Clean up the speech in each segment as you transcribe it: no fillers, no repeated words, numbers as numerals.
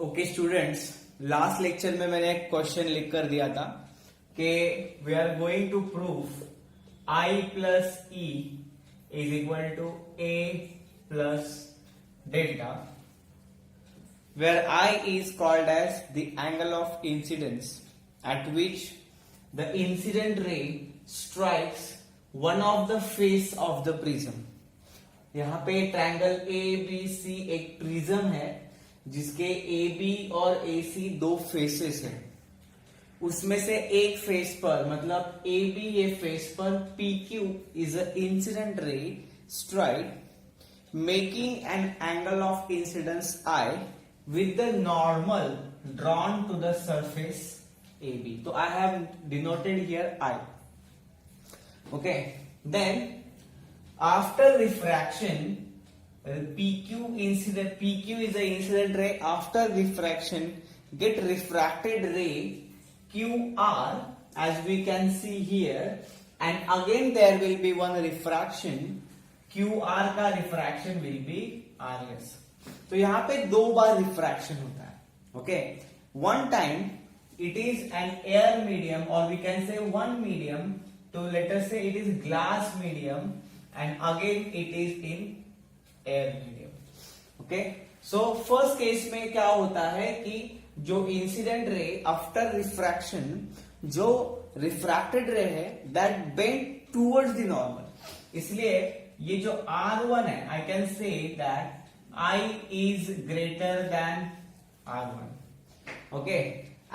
Okay students, last lecture में मैंने एक क्वेश्चन लिख कर दिया था कि we are going to prove I plus E is equal to A plus delta, where I is called as the angle of incidence at which the incident ray strikes one of the face of the prism. यहाँ पे triangle A B C एक prism है जिसके A B और ए सी दो faces हैं। उसमें से एक फेस पर मतलब ए बी ये फेस पर P Q is a incident ray strike making an angle of incidence I with the normal drawn to the surface AB. So I have denoted here I. Okay. Then after refraction, PQ is the incident ray. After refraction, get refracted ray QR as we can see here, and again there will be one refraction. QR का refraction will be RS. तो यहां पे दो बार refraction होता है. Okay, one time it is an air medium और we can say one medium, तो let us say it is glass medium and again it is in air medium. Okay, so first case में क्या होता है कि जो incident ray after refraction जो refracted रे है that bend towards the normal, इसलिए ये जो R1 है आई can say that I is greater than R1. Okay,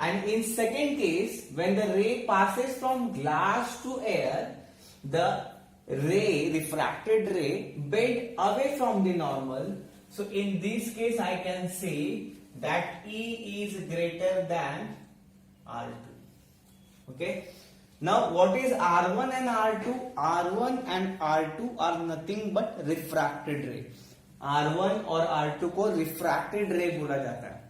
and in second case when the ray passes from glass to air, the refracted ray bend away from the normal. So in this case I can say that E is greater than R2. Okay, now what is R1 and R2? R1 and R2 are nothing but refracted ray. R1 और R2 को refracted रे बोला जाता है.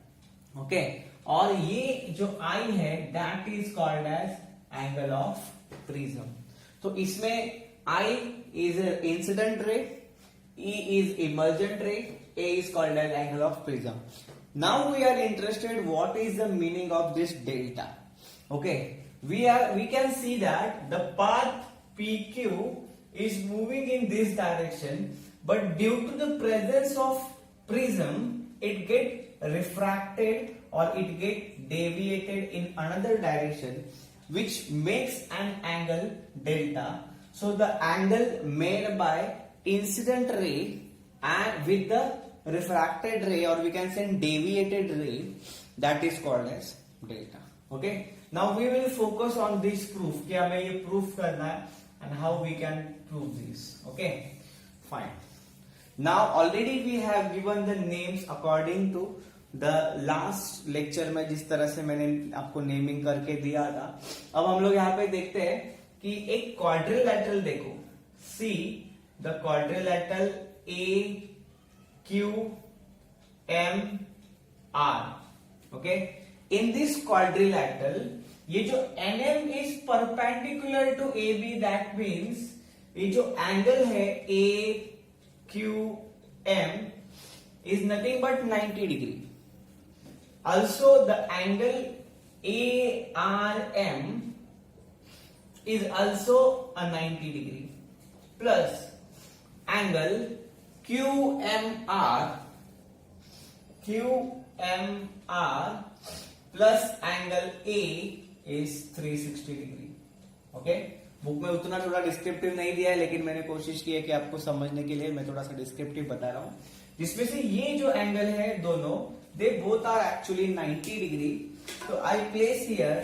Okay, और ये जो I है that is called as angle of prism. तो इसमें I is incident ray, E is emergent ray, A is called as angle of prism. Now we are interested what is the meaning of this delta. Okay, we can see that the path PQ is moving in this direction, but due to the presence of prism it get refracted or it get deviated in another direction which makes an angle delta. So the angle made by incident ray and with the refracted ray or we can say deviated ray, that is called as delta. Okay, now we will focus on this proof कि हमें ये proof करना है and how we can prove this. Okay, fine. Now already we have given the names according to the last lecture में जिस तरह से मैंने आपको नेमिंग करके दिया था. अब हम लोग यहाँ पे देखते हैं कि एक क्वाड्रिलैटरल देखो, see the quadrilateral A Q M R. Okay, in this quadrilateral ये जो NM is perpendicular to A B, that means ये जो एंगल है A QM is nothing but 90 degree. Also the angle ARM is also a 90 degree plus angle QMR plus angle A is 360 degree. Okay, book में उतना थोड़ा descriptive नहीं दिया है लेकिन मैंने कोशिश की है कि आपको समझने के लिए मैं थोड़ा सा डिस्क्रिप्टिव बता रहा हूं, जिसमें से ये जो एंगल है दोनों they both are actually 90 degree. तो I place here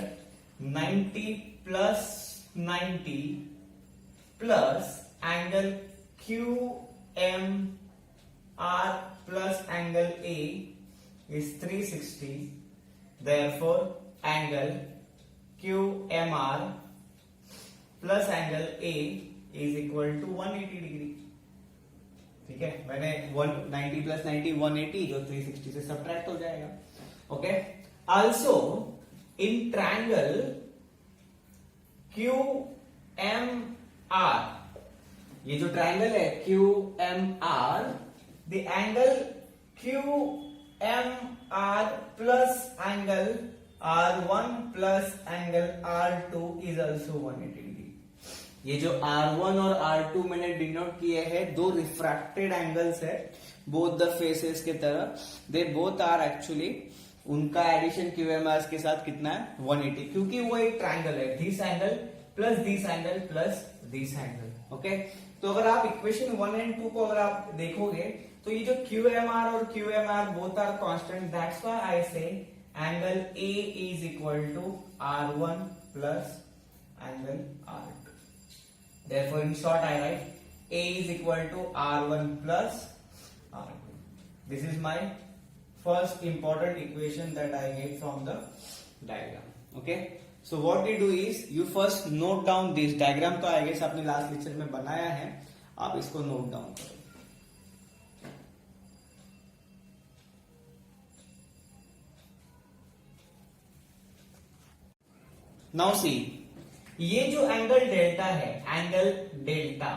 90 plus 90 plus angle Q M R plus angle A is 360. Therefore angle Q M R plus angle A is equal to 180 degree. ठीक है, मैंने 90 plus 90 180 जो 360 से subtract हो जाएगा. Okay, also in triangle Q M R, ये जो triangle है Q M R, the angle Q M R plus angle R1 plus angle R2 is also 180 degree. ये जो R1 और R2 मैंने डिनोट किए हैं, दो रिफ्रैक्टेड एंगल्स है बोथ द फेसेस के तरफ, दे बोथ आर एक्चुअली, उनका एडिशन QMRs के साथ कितना है 180, क्योंकि वो एक ट्रायंगल है, this angle plus this angle plus this angle. Okay, तो अगर आप इक्वेशन 1 एंड 2 को अगर आप देखोगे तो ये जो QMR और QMR both are constant, that's why I say angle A is equal to R1 plus angle R2। Therefore in short I write A is equal to R1 plus R2. This is my first important equation that I get from the diagram. Okay, so what we do is you first note down this diagram, तो I guess आपने last lecture में बनाया है, आप इसको note down करो। Now see, ये जो एंगल डेल्टा है, एंगल डेल्टा,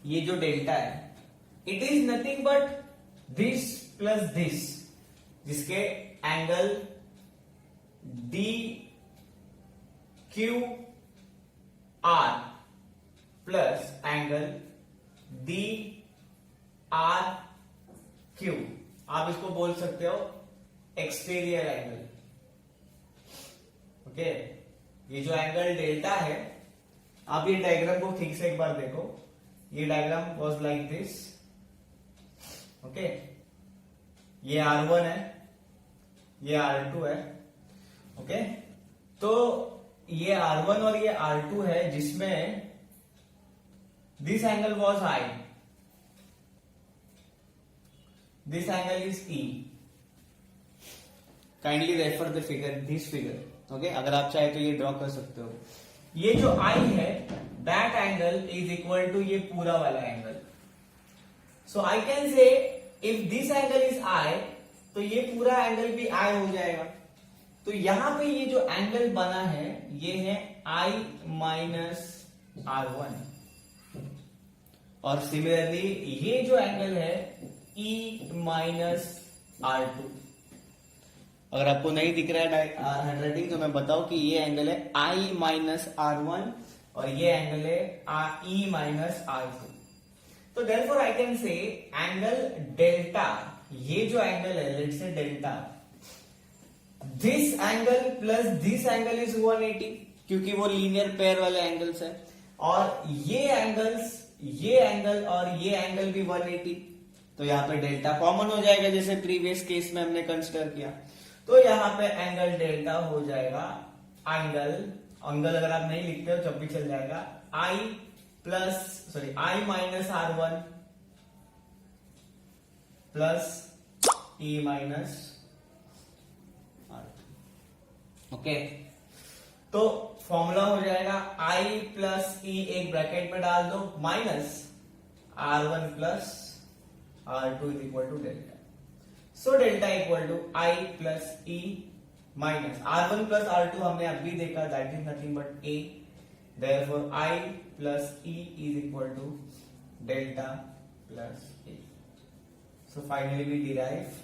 ये जो डेल्टा है, it is nothing but this plus this, जिसके angle D Q R plus angle D R Q, आप इसको बोल सकते हो एक्सटीरियर एंगल। ओके, ये जो एंगल डेल्टा है, आप ये डायग्राम को ठीक से एक बार देखो, ये diagram was like this. Okay, ये R1 है, ये R2 है। ओके, तो ये R1 और ये R2 है, जिसमें this angle was I, this angle is E। Kindly refer the figure, this figure. Okay, अगर आप चाहे तो ये ड्रॉ कर सकते हो। ये जो I है, that angle is equal to ये पूरा वाला angle. So I can say if this angle is I, तो ये पूरा एंगल भी I हो जाएगा। तो यहां पे ये जो एंगल बना है, ये है I माइनस R1, और सिमिलरली ये जो एंगल है E माइनस R2। अगर आपको नहीं दिख रहा है हैंडराइटिंग, तो मैं बताऊं कि ये एंगल है I माइनस R1 और ये एंगल है E माइनस R2। तो देयरफॉर आई कैन से एंगल डेल्टा, ये जो एंगल है, let's say delta, this angle plus this angle is 180, क्योंकि वो लीनियर पेयर वाले एंगल्स है, और ये एंगल्स, ये एंगल और ये एंगल भी 180, तो यहाँ पे डेल्टा कॉमन हो जाएगा, जैसे प्रीवियस केस में हमने कंसिडर किया। तो यहाँ पे एंगल डेल्टा हो जाएगा एंगल अगर आप नहीं लिखते हो जब भी चल जाएगा, I minus R1 plus E minus R2। Okay, तो फॉर्मूला हो जाएगा I प्लस E, एक ब्रैकेट में डाल दो, minus R1 plus R2 is equal to delta. So delta equal to I plus E minus R1 plus R2 हमने अभी देखा, that is nothing but A, therefore I plus E is equal to delta plus A. So finally we derive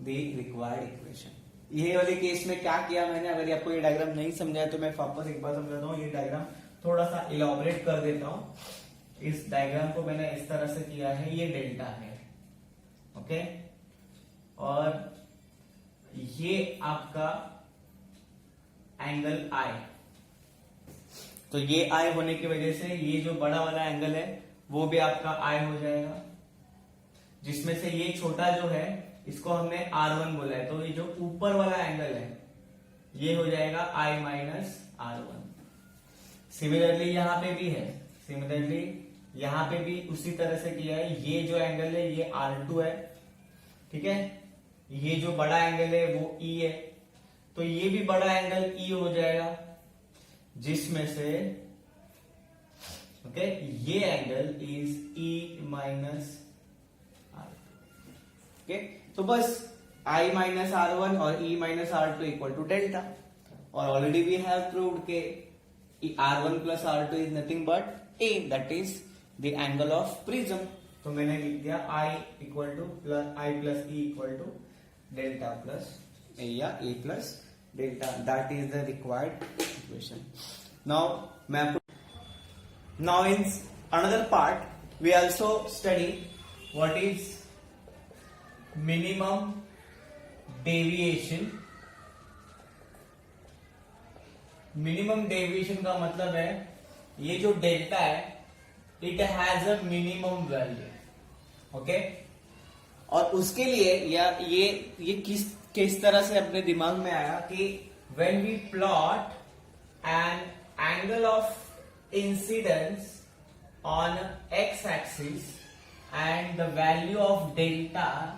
the required equation. ये वाले case में क्या किया मैंने, अगर आपको ये डायग्राम नहीं समझा है तो मैं वापस एक बार समझाता हूँ। ये डायग्राम थोड़ा सा इलॉबरेट कर देता हूँ। इस डायग्राम को मैंने इस तरह से किया है, ये डेल्टा है, ओके, और ये आपका एंगल I, तो ये I होने की वजह से ये जो बड़ा वाला एंगल है वो भी आपका I हो जाएगा, जिसमें से ये छोटा जो है इसको हमने R1 बोला है, तो ये जो ऊपर वाला एंगल है ये हो जाएगा I माइनस R1। सिमिलरली यहां पे भी है, सिमिलरली यहां पे भी उसी तरह से किया है। ये जो एंगल है ये R2 है, ठीक है, ये जो बड़ा एंगल है वो E है, तो ये भी बड़ा एंगल E हो जाएगा, जिसमें से ओके ये angle is E minus R2। Okay, तो बस I माइनस R1 और E minus R2 equal to delta, और ऑलरेडी वी हैव प्रूव्ड के R1 plus R2 is nothing but A, that is the angle of prism. तो मैंने लिख दिया I equal to I plus E equal to delta plus A या A plus delta. That is the required equation. Now in another part we also study what is minimum deviation. Minimum deviation का मतलब है ये जो delta है it has a minimum value. Okay, और उसके लिए या ये किस तरह से अपने दिमाग में आया कि when we plot an angle of incidence on x axis and the value of delta,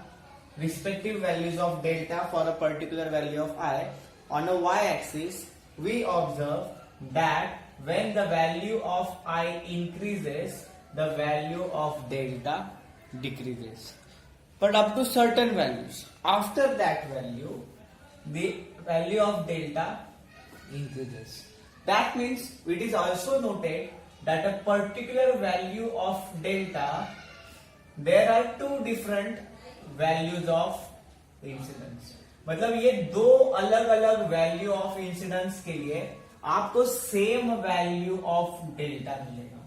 respective values of delta for a particular value of I on a y-axis, we observe that when the value of I increases, the value of delta decreases. But up to certain values, after that value, the value of delta increases. That means it is also noted that a particular value of delta, there are two different values of incidence. मतलब ये दो अलग अलग value of incidence के लिए आपको same value of delta मिलेगा.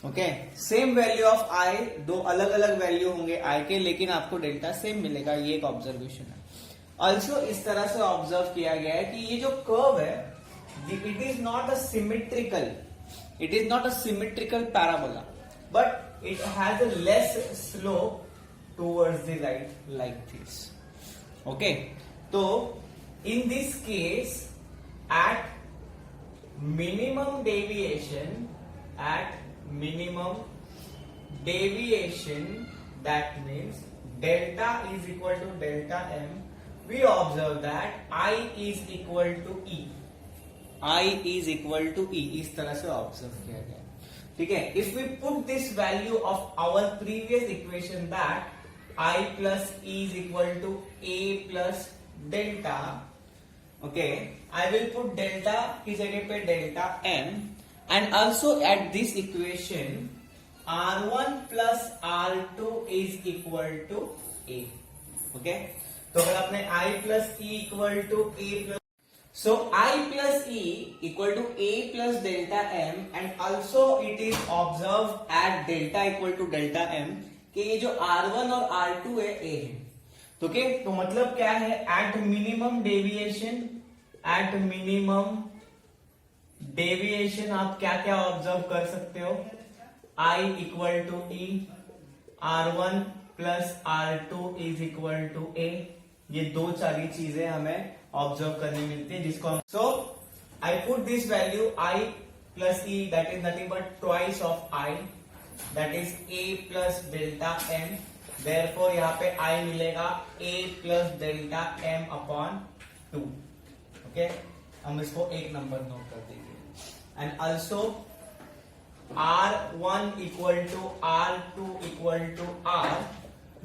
Okay, same value of आई, दो अलग अलग वैल्यू होंगे आई के, लेकिन आपको डेल्टा सेम मिलेगा. ये एक ऑब्जर्वेशन है. ऑल्सो इस तरह से ऑब्जर्व किया गया है कि ये जो कर्व है it is not a symmetrical, it is not a symmetrical parabola, but it has a less slope towards the right like this. Okay, so in this case at minimum deviation, that means delta is equal to delta m, we observe that I is equal to E. I is equal to E. इस तरह से observe किया गया. ठीक है, if we put this value of our previous equation that I plus E is equal to A plus delta. Okay, I will put delta की जगह पे delta M and also at this equation R1 plus R2 is equal to A. Okay, तो अगर आपने I plus E equal to A plus, so I plus E equal to A plus delta M and also it is observed at delta equal to delta M कि ये जो R1 और R2 है A है. तो क्या, तो मतलब क्या है, at minimum deviation आप क्या क्या ऑब्जर्व कर सकते हो. I equal to E, R1 plus R2 is equal to A. ये दो सारी चीजें हमें ऑब्जर्व करने मिलती है जिसको हम, so I put this value I plus E that is nothing but twice of I, that is A plus delta M. Therefore यहाँ पे I मिलेगा A plus delta M upon 2. Okay, हम इसको एक नंबर नोट कर देंगे. And also R1 equal to R2 equal to R.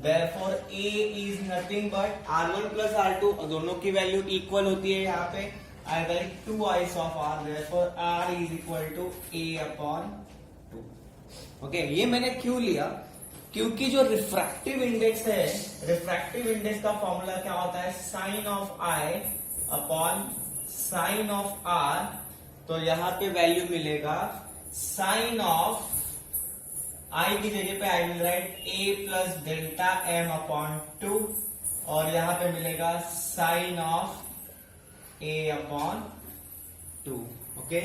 Therefore A is nothing but R1 plus R2, दोनों की वैल्यू इक्वल होती है. यहाँ पे I write 2i's of R, therefore R is equal to A upon 2. Okay, ये मैंने क्यों लिया, क्योंकि जो रिफ्रैक्टिव इंडेक्स है, रिफ्रैक्टिव इंडेक्स का फॉर्मूला क्या होता है, sine of I upon sine of R. तो यहाँ पे वैल्यू मिलेगा साइन ऑफ I की जगह पे I will write A plus delta M upon 2 और यहाँ पे मिलेगा sine of A upon 2. Okay,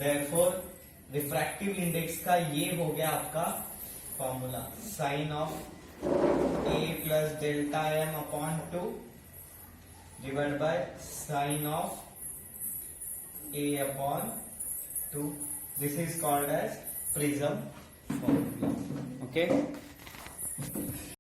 therefore refractive index का ये हो गया आपका formula, sine of A plus delta M upon 2 divide by sine of A upon 2. This is called as prism formula. Okay.